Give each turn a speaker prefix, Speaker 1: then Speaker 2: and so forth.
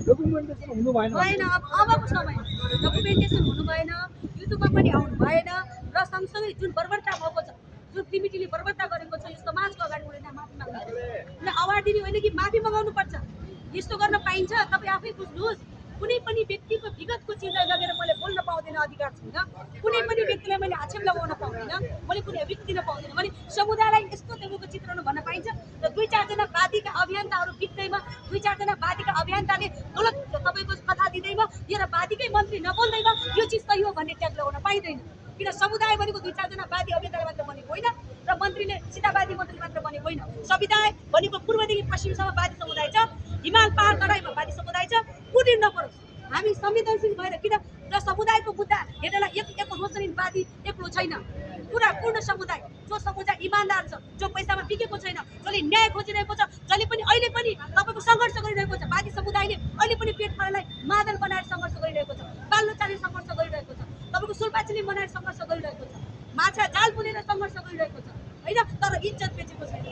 Speaker 1: Documentation हुनु भएन
Speaker 2: अबको समयमा डकुमेन्टेसन हुनु भएन, युट्युबमा पनि आउनु भएन र सँगसँगै जुन बर्बरता भएको छ, जुन कमिटीले बर्बरता गरेको छ, यो समाजको अगाडि उनीहरूले माफी माग्नु अवार्ड दिने होइन कि माफी मगाउनु पर्छ। यस्तो गर्न पाइन्छ? तपाईँ आफै बुझ्नुहोस्। कुनै पनि व्यक्तिको विगतको चिजलाई लगेर मैले बोल्न पाउँदैन, अधिकार छैन। कुनै पनि व्यक्तिलाई मैले आक्षेप लगाउन पाउँदिनँ, मैले कुनै अभियुक्त दिन पाउँदिनँ भने समुदायलाई यस्तो तरिकाको चित्रण भन्न पाइन्छ। र दुई चारजना वादीका अभियन्ताहरू बित्दैमा, दुई चारजना वादीका अभियन्ताले गलत तपाईँको कथा दिँदैमा, यो र वादीकै मन्त्री नबोल्दैमा यो चिज सही हो भन्ने ट्याग लगाउन पाइँदैन। किन समुदाय भनेको दुई चारजना वादी अभियन्ताले मात्र बनेको होइन र मन्त्रीले सीतावादी मन्त्री मात्र बनेको होइन। समुदाय भनेको पूर्वदेखि पश्चिमसम्म वादी समुदाय छ, हिमाल पहाड तराईमा वादी समुदाय छ। कुटिर नपरोस्, हामी संवेदनशील भएर, किन र समुदायको मुद्दा हेर्नलाई एक रोशनीवादी एक्लो छैन। पुरा पूर्ण समुदाय, जो समुदाय इमान्दार छ, जो पैसामा बिकेको छैन, जसले न्याय खोजिरहेको छ, जसले पनि अहिले पनि तपाईँको सङ्घर्ष गरिरहेको छ। वादी समुदायले अहिले पनि पेट पाल्नलाई मादल बनाएर सङ्घर्ष गरिरहेको छ, बाल्लो चाली सङ्घर्ष गरिरहेको छ, तपाईँको सुलपाचिली बनाएर सङ्घर्ष गरिरहेको छ, माछा जाल बुनेर सङ्घर्ष गरिरहेको छ होइन। तर इज्जत बेचेको छैन।